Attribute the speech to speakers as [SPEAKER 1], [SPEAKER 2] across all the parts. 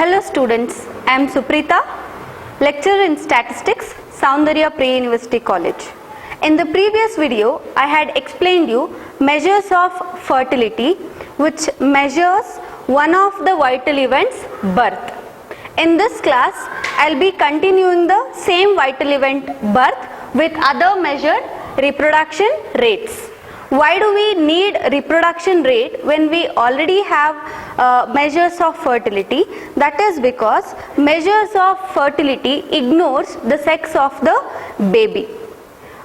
[SPEAKER 1] Hello students, I am Suprita, lecturer in statistics, Soundarya Pre-University College. In the previous video, I had explained you measures of fertility, which measures one of the vital events, birth. In this class, I will be continuing the same vital event, birth, with other measured reproduction rates. Why do we need reproduction rate when we already have measures of fertility? That is because measures of fertility ignores the sex of the baby,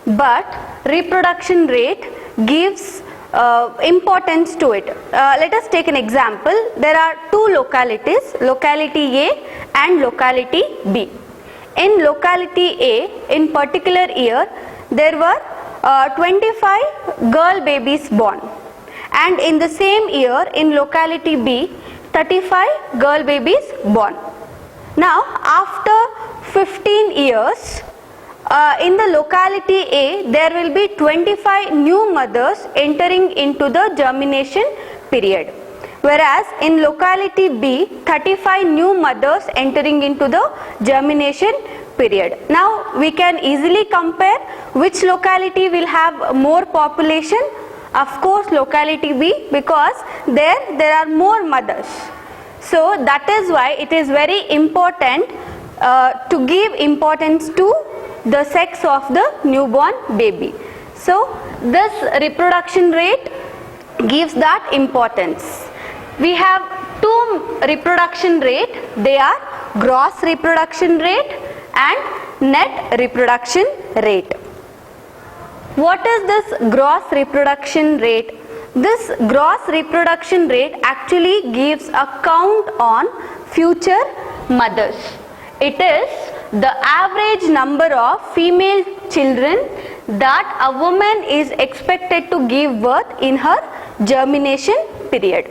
[SPEAKER 1] but reproduction rate gives importance to it. Let us take an example. There are two localities, locality A and locality B. In locality A, in particular year, there were 25 girl babies born, and in the same year in locality B 35 girl babies born. Now after 15 years in the locality A there will be 25 new mothers entering into the germination period, whereas in locality B 35 new mothers entering into the germination period. Now we can easily compare which locality will have more population. Of course locality B, because there are more mothers. So that is why it is very important to give importance to the sex of the newborn baby. So this reproduction rate gives that importance. We have two reproduction rate. They are gross reproduction rate and net reproduction rate. What is this gross reproduction rate? This gross reproduction rate actually gives a count on future mothers. It is the average number of female children that a woman is expected to give birth in her germination period.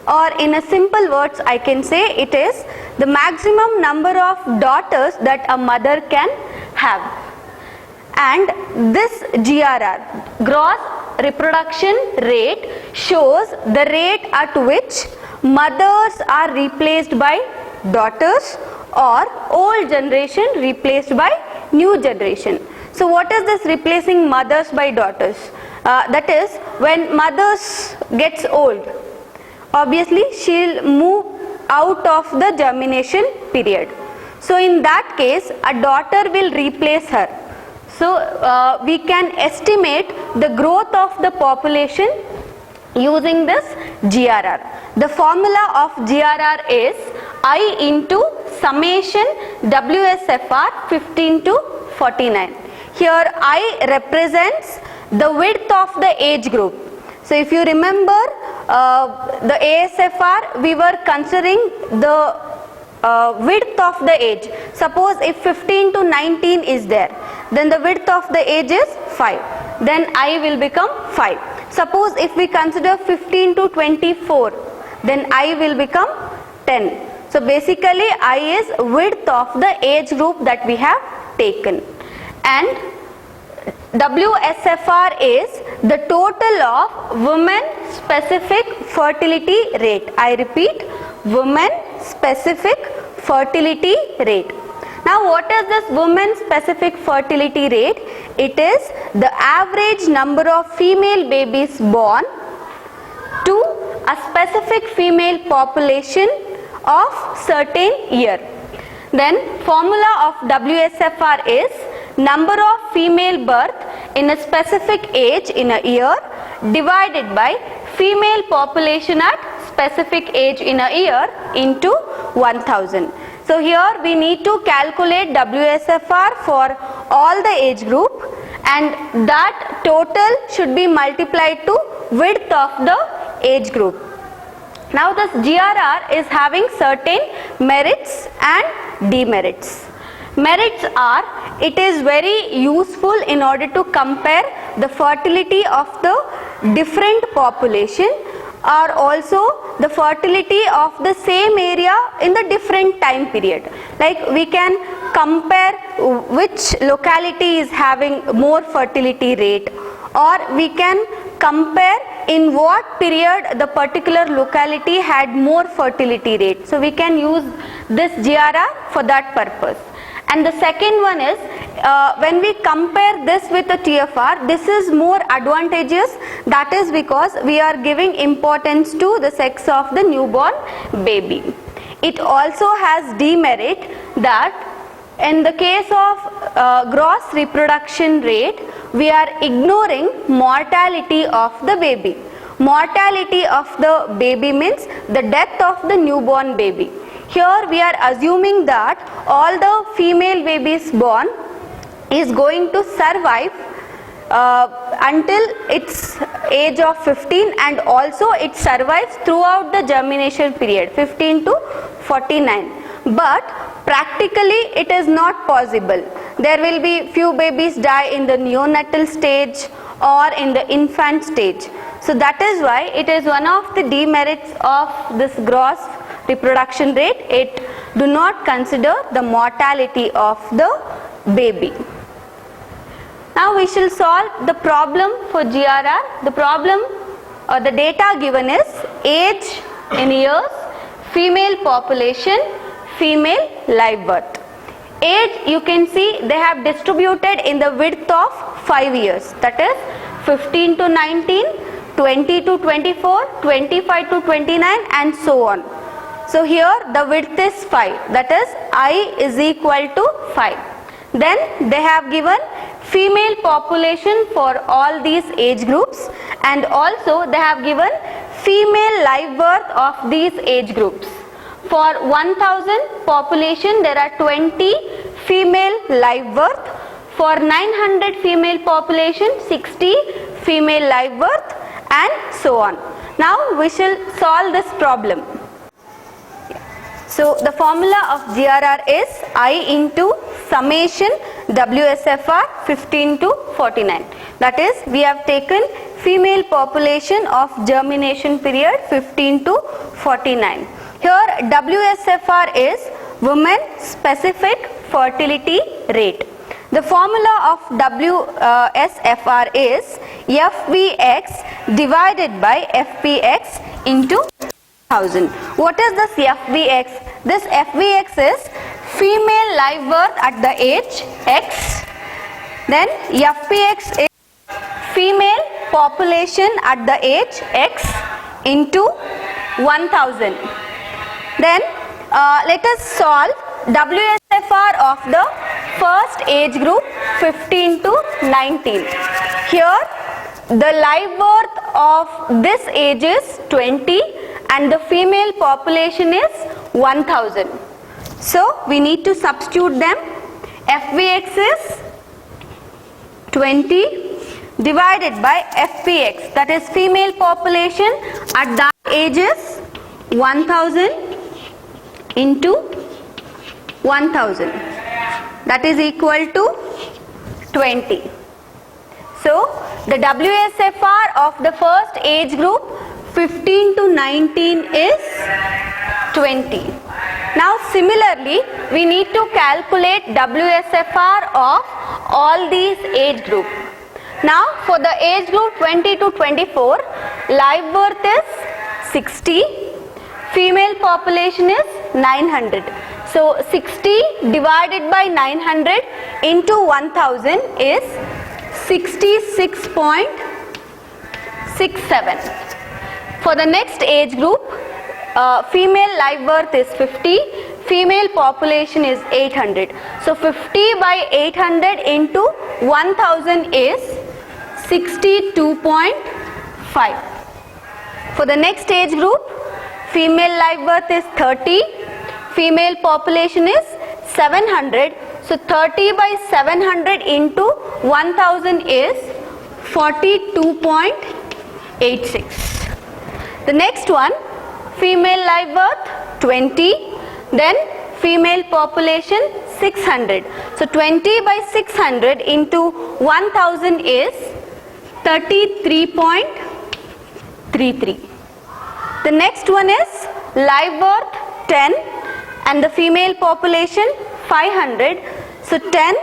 [SPEAKER 1] Or in a simple words I can say it is the maximum number of daughters that a mother can have. And this GRR, gross reproduction rate, shows the rate at which mothers are replaced by daughters or old generation replaced by new generation. So what is this replacing mothers by daughters? That is, when mothers gets old, obviously she will move out of the germination period. So in that case a daughter will replace her. So we can estimate the growth of the population using this GRR. The formula of GRR is I into summation WSFR 15 to 49. Here I represents the width of the age group. So if you remember the ASFR, we were considering the width of the age. Suppose if 15 to 19 is there, then the width of the age is 5. Then I will become 5. Suppose if we consider 15 to 24, then I will become 10. So basically I is width of the age group that we have taken. And WSFR is the total of women specific fertility rate. I repeat, women specific fertility rate. Now what is this women specific fertility rate? It is the average number of female babies born to a specific female population of certain year. Then formula of WSFR is number of female birth in a specific age in a year divided by female population at specific age in a year into 1000. So here we need to calculate WSFR for all the age group, and that total should be multiplied to width of the age group. Now this GRR is having certain merits and demerits. Merits are, it is very useful in order to compare the fertility of the different population, or also the fertility of the same area in the different time period. Like we can compare which locality is having more fertility rate, or we can compare in what period the particular locality had more fertility rate. So we can use this GRR for that purpose. And the second one is when we compare this with the TFR, this is more advantageous. That is because we are giving importance to the sex of the newborn baby. It also has demerit that in the case of gross reproduction rate, we are ignoring mortality of the baby. Mortality of the baby means the death of the newborn baby. Here we are assuming that all the female babies born is going to survive until its age of 15, and also it survives throughout the germination period 15 to 49. But practically it is not possible. There will be few babies die in the neonatal stage or in the infant stage. So that is why it is one of the demerits of this gross reproduction rate. It do not consider the mortality of the baby. Now we shall solve the problem for GRR. The problem or the data given is age in years, female population, female live birth. Age, you can see they have distributed in the width of 5 years, that is 15 to 19, 20 to 24, 25 to 29 and so on. So here the width is 5, that is I is equal to 5. Then they have given female population for all these age groups, and also they have given female live birth of these age groups. For 1000 population there are 20 female live birth. For 900 female population 60 female live birth and so on. Now we shall solve this problem. So the formula of GRR is I into summation WSFR 15 to 49. That is, we have taken female population of germination period 15 to 49. Here WSFR is women specific fertility rate. The formula of WSFR is FVX divided by FPX into 1000. What is this FVX? This FVX is female live birth at the age X. Then FPX is female population at the age X into 1000. Then let us solve WSFR of the first age group 15 to 19. Here the live birth of this age is 20 and the female population is 1000. So we need to substitute them. FVX is 20 divided by FPX, that is female population at that age is 1000 into 1000, that is equal to 20. So the WSFR of the first age group 15 to 19 is 20. Now similarly we need to calculate WSFR of all these age group. Now for the age group 20 to 24, live birth is 60, female population is 900. So 60 divided by 900 into 1000 is 66.67. For the next age group, female live birth is 50, female population is 800. So 50 by 800 into 1000 is 62.5. For the next age group, female live birth is 30, female population is 700. So 30 by 700 into 1000 is 42.86. The next one, female live birth 20, then female population 600. So 20 by 600 into 1000 is 33.33. The next one is live birth 10 and the female population 500. So 10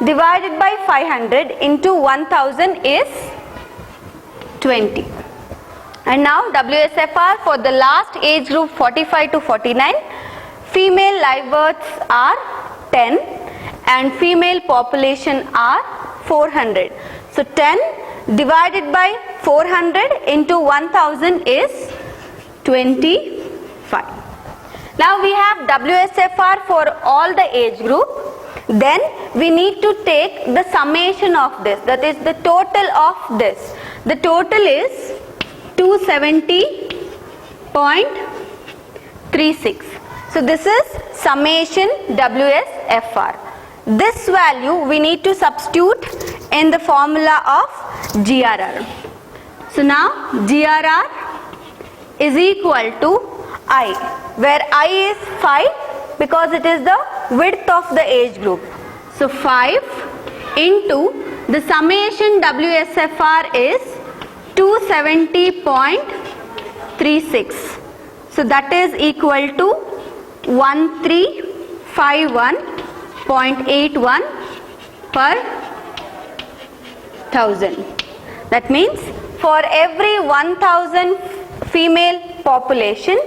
[SPEAKER 1] divided by 500 into 1000 is 20. And now WSFR for the last age group 45 to 49, female live births are 10 and female population are 400. So 10 divided by 400 into 1000 is 25. Now we have WSFR for all the age group. Then we need to take the summation of this, that is the total of this. The total is 270.36. So this is summation WSFR. This value we need to substitute in the formula of GRR. So now GRR is equal to I, where I is 5 because it is the width of the age group. So 5 into the summation WSFR is 270.36. So that is equal to 1351.81 per 1000. That means for every 1000 female population,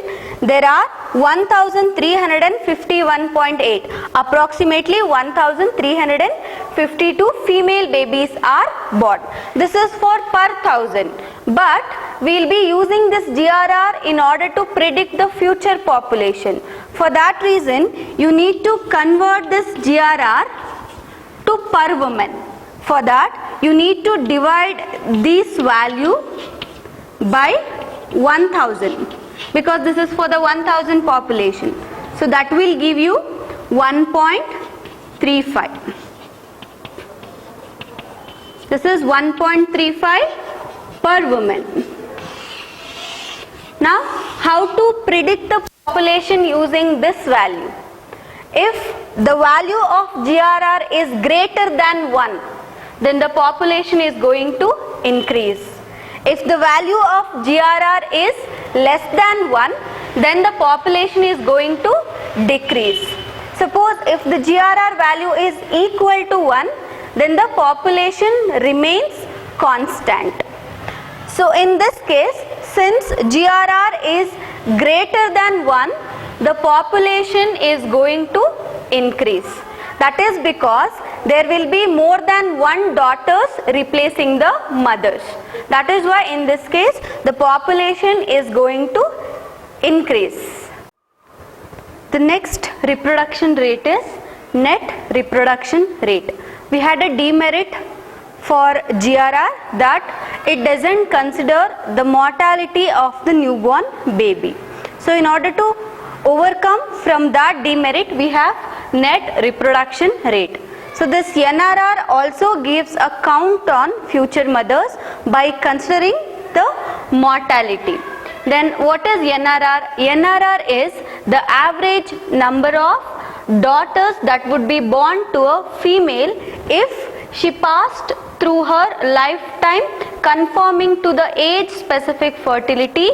[SPEAKER 1] there are 1351.8, approximately 1352 female babies are born. This is for per 1000, but we will be using this GRR in order to predict the future population. For that reason, you need to convert this GRR to per woman. For that, you need to divide this value by 1000. Because this is for the 1000 population. So that will give you 1.35. This is 1.35 per woman. Now, how to predict the population using this value? If the value of GRR is greater than 1, then the population is going to increase. If the value of GRR is less than 1, then the population is going to decrease. Suppose if the GRR value is equal to 1, then the population remains constant. So in this case, since GRR is greater than 1, the population is going to increase. That is because there will be more than one daughters replacing the mothers. That is why in this case the population is going to increase. The next reproduction rate is net reproduction rate. We had a demerit for GRR that it doesn't consider the mortality of the newborn baby. So in order to overcome from that demerit, we have net reproduction rate. So this NRR also gives a count on future mothers by considering the mortality. Then what is NRR? NRR is the average number of daughters that would be born to a female if she passed through her lifetime conforming to the age specific fertility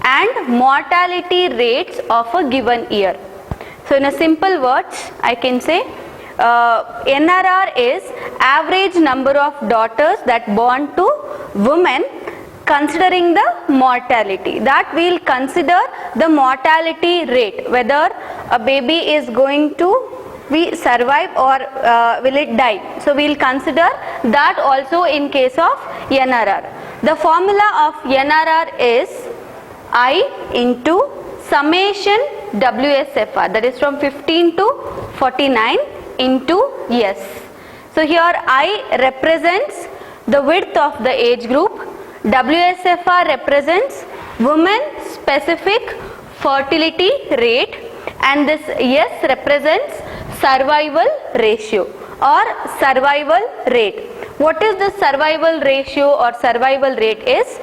[SPEAKER 1] and mortality rates of a given year. So in a simple words, I can say NRR is average number of daughters that born to women considering the mortality. That we will consider the mortality rate, whether a baby is going to be survive or will it die. So we will consider that also in case of NRR. The formula of NRR is I into summation WSFR, that is from 15 to 49 into S. So here I represents the width of the age group, WSFR represents women specific fertility rate, and this S represents survival ratio or survival rate. What is the survival ratio or survival rate is?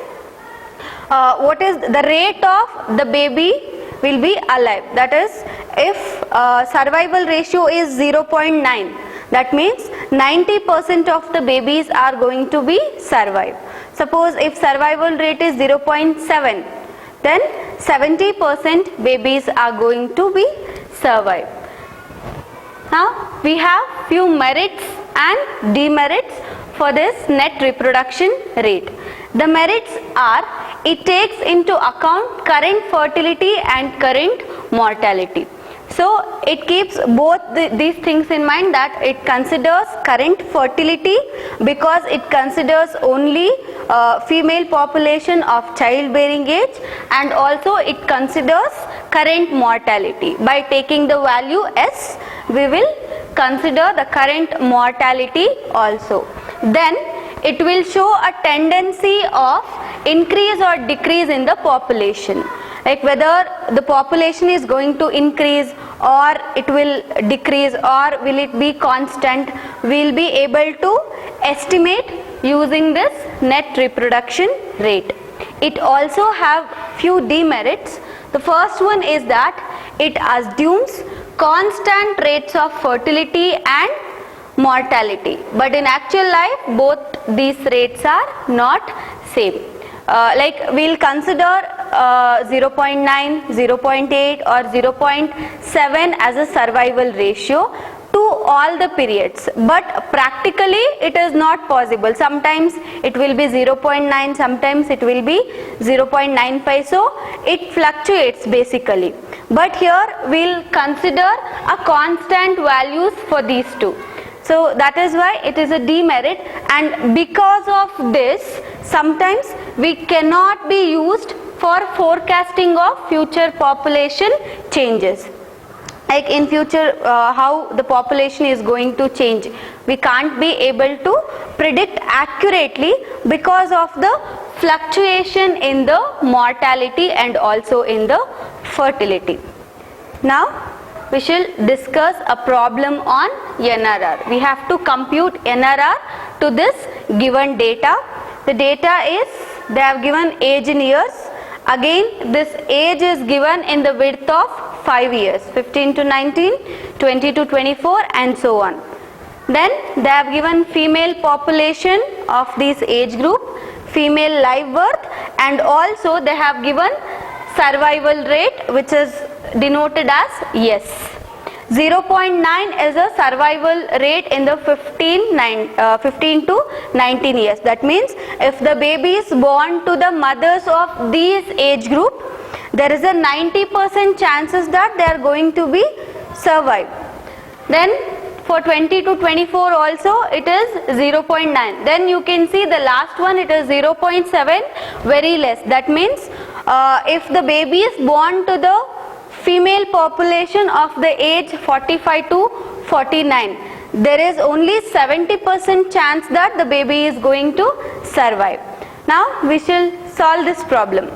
[SPEAKER 1] What is the rate of the baby will be alive. That is, if survival ratio is 0.9, that means 90% of the babies are going to be survive. Suppose if survival rate is 0.7, then 70% babies are going to be survive. Now we have few merits and demerits for this net reproduction rate. The merits are it takes into account current fertility and current mortality. So it keeps both these things in mind, that it considers current fertility because it considers only female population of childbearing age, and also it considers current mortality. By taking the value S, we will consider the current mortality also. Then it will show a tendency of increase or decrease in the population, like whether the population is going to increase or it will decrease or will it be constant. We will be able to estimate using this net reproduction rate. It also have few demerits. The first one is that it assumes constant rates of fertility and mortality, but in actual life both these rates are not same. Like we'll consider 0.9, 0.8 or 0.7 as a survival ratio to all the periods, but practically it is not possible. Sometimes it will be 0.9, sometimes it will be 0.95, so it fluctuates basically. But here we'll consider a constant values for these two. So that is why it is a demerit, and because of this sometimes we cannot be used for forecasting of future population changes. Like in future how the population is going to change, we can't be able to predict accurately because of the fluctuation in the mortality and also in the fertility. Now we shall discuss a problem on NRR. We have to compute NRR to this given data. The data is, they have given age in years. Again this age is given in the width of 5 years, 15 to 19, 20 to 24 and so on. Then they have given female population of this age group, female live birth, and also they have given survival rate, which is denoted as yes. 0.9 is a survival rate in the 15 to 19 years. That means if the baby is born to the mothers of these age group, there is a 90% chances that they are going to be survive. Then for 20 to 24 also it is 0.9. Then you can see the last one, it is 0.7, very less. That means if the baby is born to the female population of the age 45 to 49, there is only 70% chance that the baby is going to survive. Now we shall solve this problem.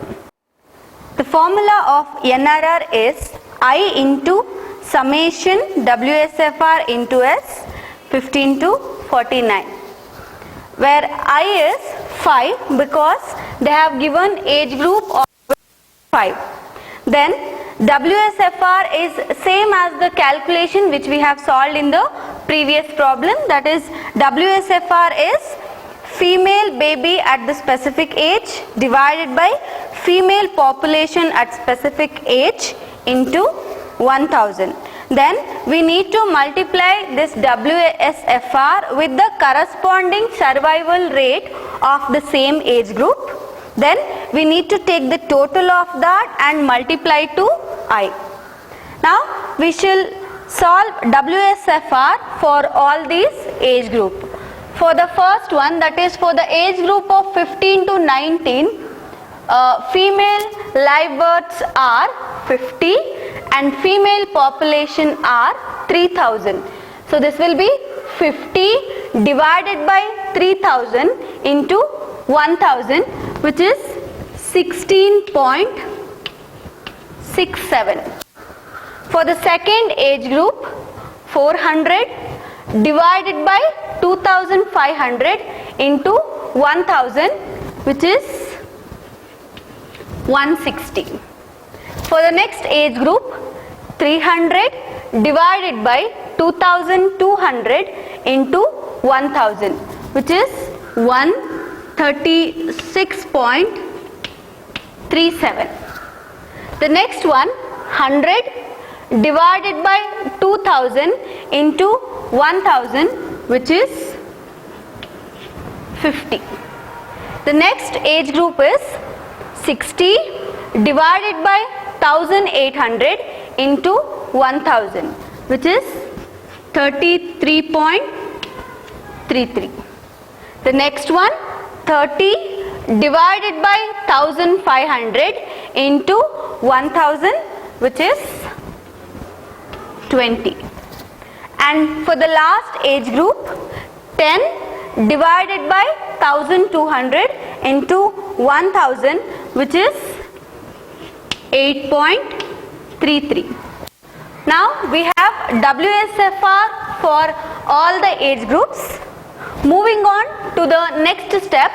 [SPEAKER 1] The formula of NRR is I into summation WSFR into S 15 to 49, where I is 5 because they have given age group of 5. Then WSFR is same as the calculation which we have solved in the previous problem, that is WSFR is female baby at the specific age divided by female population at specific age into 1000. Then we need to multiply this WSFR with the corresponding survival rate of the same age group. Then we need to take the total of that and multiply to I. Now we shall solve WSFR for all these age group. For the first one, that is for the age group of 15 to 19, female live births are 50 and female population are 3000. So this will be 50 divided by 3000 into 1000, which is 16.67. For the second age group, 400 divided by 2500 into 1000, which is 160. For the next age group, 300 divided by 2200 into 1000, which is 136.37. The next one, 100 divided by 2000 into 1000, which is 50. The next age group is 60 divided by 1800 into 1000, which is 33.33. The next one, 30 divided by 1500 into 1000, which is 20. And for the last age group, 10 divided by 1200 into 1000, which is 8.33. Now we have WSFR for all the age groups. Moving on to the next step,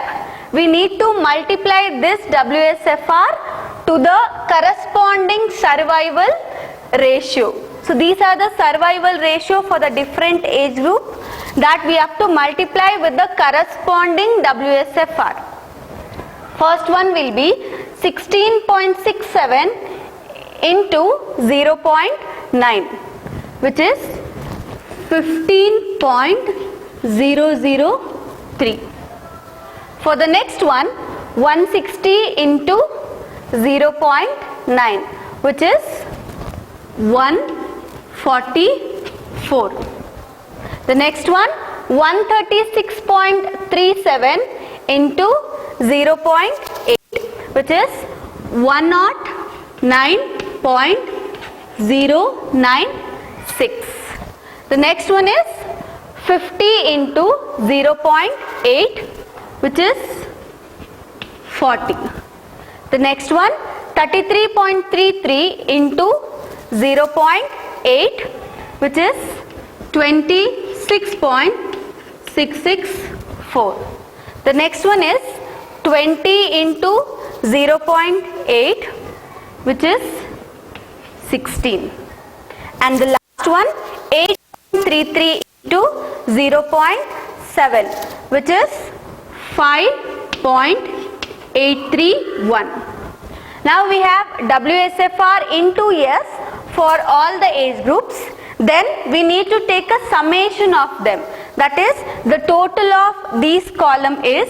[SPEAKER 1] we need to multiply this WSFR to the corresponding survival ratio. So these are the survival ratio for the different age group that we have to multiply with the corresponding WSFR. First one will be 16.67 into 0.9, which is 15.003. For the next one, 160 into 0.9, which is 144. The next one, 136.37 into 0.8, which is 109.096. The next one is 50 into 0.8, which is 40. The next one, 33.33 into 0.8, which is 26.664. The next one is 20 into 0.8, which is 16. And the last one, 8.33 into 0.7, which is 5.831. Now we have WSFR into years for all the age groups. Then we need to take a summation of them. That is, the total of these column is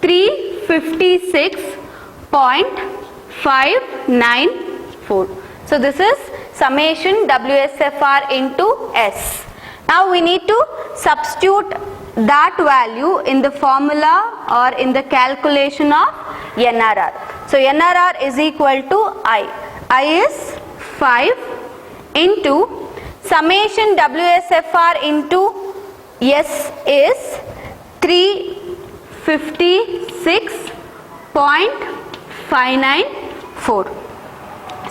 [SPEAKER 1] 356.594. So this is summation WSFR into S. Now we need to substitute that value in the formula or in the calculation of NRR. So NRR is equal to I. I is 5 into summation WSFR into S is 356.594.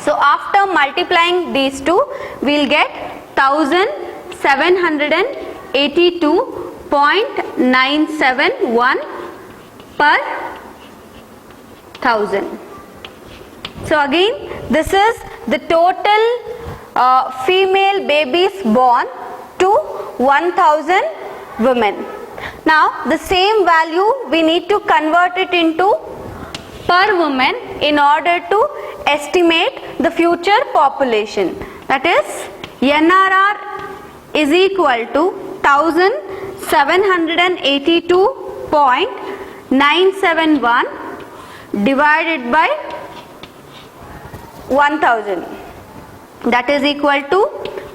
[SPEAKER 1] So after multiplying these two, we will get 1782.971 per 1000. So again, this is the total female babies born to 1000 women. Now the same value we need to convert it into per woman in order to estimate the future population. That is, NRR is equal to 1782.971 divided by 1000. That is equal to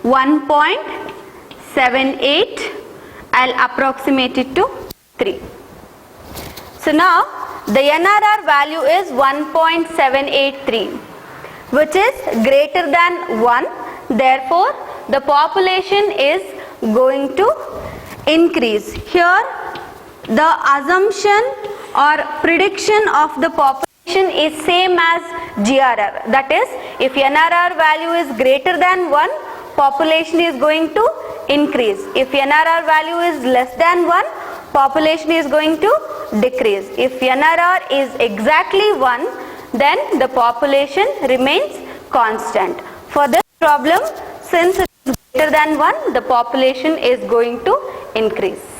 [SPEAKER 1] 1.78. I'll approximate it to 3. So now the NRR value is 1.783, which is greater than 1. Therefore, the population is going to increase. Here, the assumption or prediction of the population is same as GRR. That is, if NRR value is greater than 1, population is going to increase. If NRR value is less than 1, population is going to decrease. If NRR is exactly 1, then the population remains constant. For this problem, since it is greater than 1, the population is going to increase.